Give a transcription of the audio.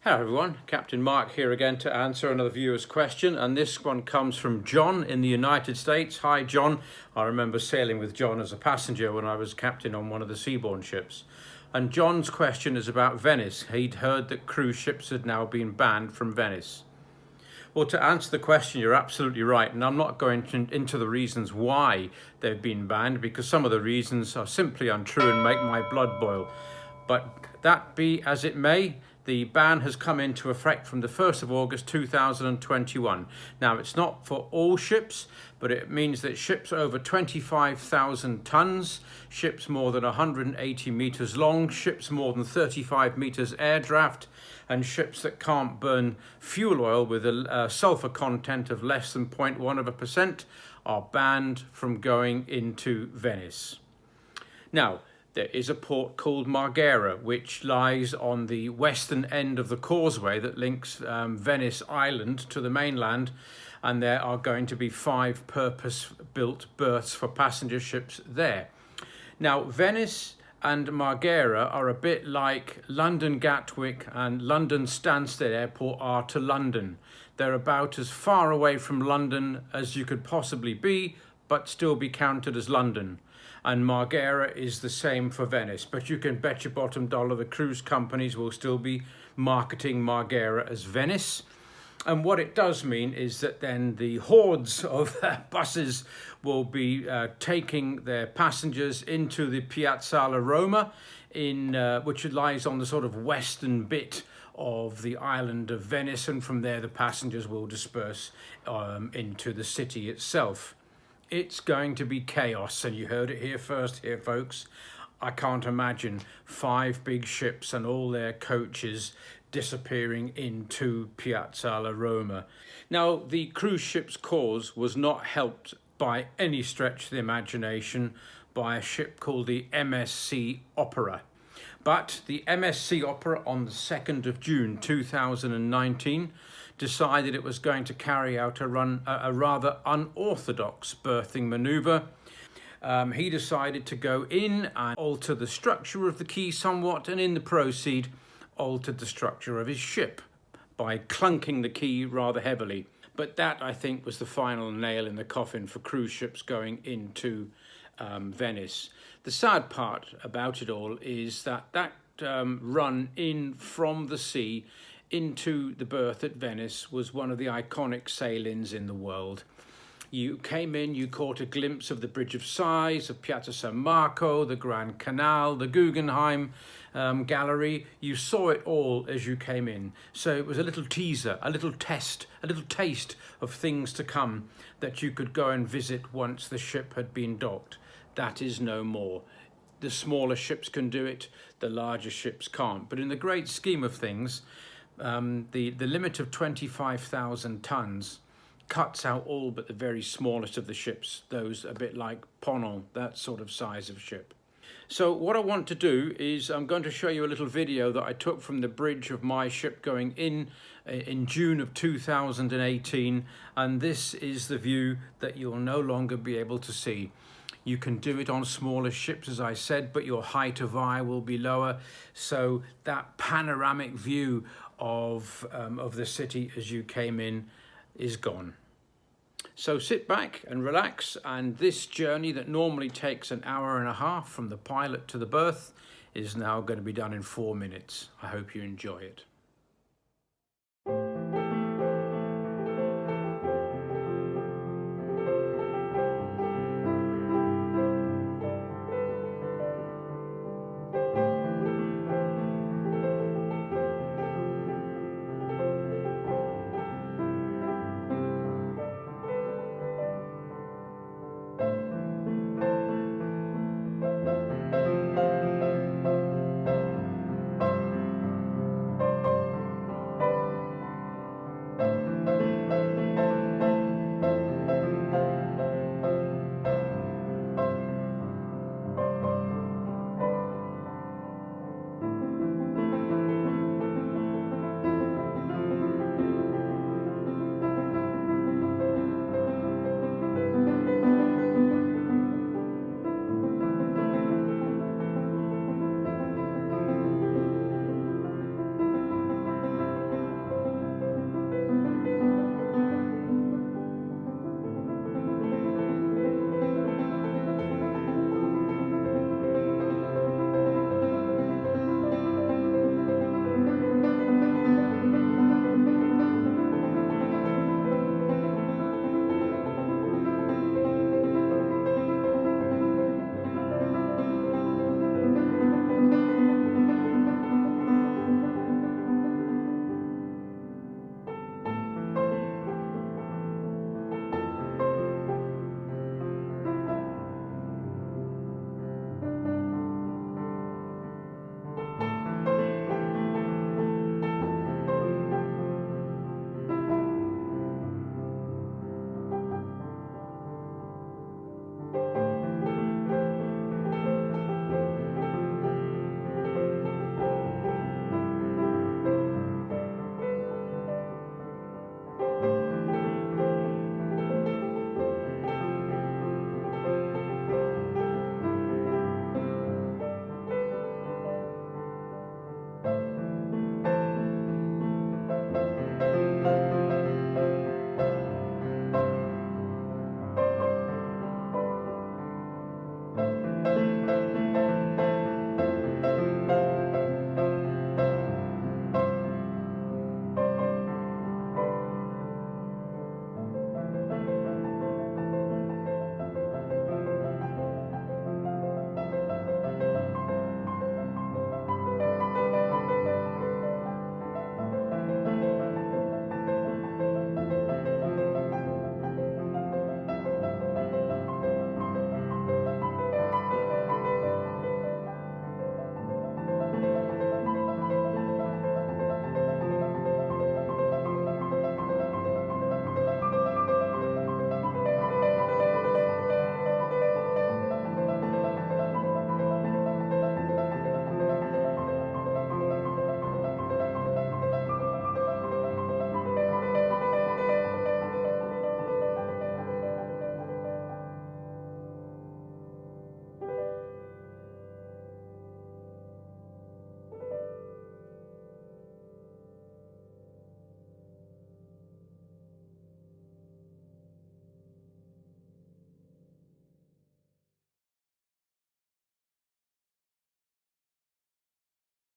Hello everyone, Captain Mark here again to answer another viewer's question, and this one comes from John in the United States. Hi John, I remember sailing with John as a passenger when I was captain on one of the seaborne ships. And John's question is about Venice. He'd heard that cruise ships had now been banned from Venice. Well, to answer the question, you're absolutely right, and I'm not going into the reasons why they've been banned, because some of the reasons are simply untrue and make my blood boil. But that be as it may, the ban has come into effect from the 1st of August 2021. Now, it's not for all ships, but it means that ships over 25,000 tons, ships more than 180 meters long, ships more than 35 meters air draft, and ships that can't burn fuel oil with a sulfur content of less than 0.1% are banned from going into Venice. Now, there is a port called Marghera, which lies on the western end of the causeway that links Venice Island to the mainland, and there are going to be 5 purpose-built berths for passenger ships there. Now, Venice and Marghera are a bit like London Gatwick and London Stansted Airport are to London. They're about as far away from London as you could possibly be, but still be counted as London. And Marghera is the same for Venice, but you can bet your bottom dollar the cruise companies will still be marketing Marghera as Venice. And what it does mean is that then the hordes of buses will be taking their passengers into the Piazza Roma, which lies on the sort of western bit of the island of Venice, and from there the passengers will disperse into the city itself. It's going to be chaos, and you heard it here first here, folks. I can't imagine 5 big ships and all their coaches disappearing into Piazza Roma. Now, the cruise ship's cause was not helped by any stretch of the imagination by a ship called the MSC Opera. But the MSC Opera on the 2nd of June 2019 decided it was going to carry out a rather unorthodox berthing manoeuvre. He decided to go in and alter the structure of the quay somewhat, and in the proceed altered the structure of his ship by clunking the quay rather heavily. But that, I think, was the final nail in the coffin for cruise ships going into Venice. The sad part about it all is that run in from the sea into the berth at Venice was one of the iconic sail-ins in the world. You came in, you caught a glimpse of the Bridge of Sighs, of Piazza San Marco, the Grand Canal, the Guggenheim Gallery. You saw it all as you came in. So it was a little teaser, a little test, a little taste of things to come that you could go and visit once the ship had been docked. That is no more. The smaller ships can do it, the larger ships can't. But in the great scheme of things, the limit of 25,000 tons cuts out all but the very smallest of the ships, those a bit like Ponant, that sort of size of ship. So what I want to do is I'm going to show you a little video that I took from the bridge of my ship going in June of 2018, and this is the view that you'll no longer be able to see. You can do it on smaller ships, as I said, but your height of eye will be lower, so that panoramic view of the city as you came in is gone. So sit back and relax, and this journey that normally takes an hour and a half from the pilot to the berth is now going to be done in 4 minutes. I hope you enjoy it.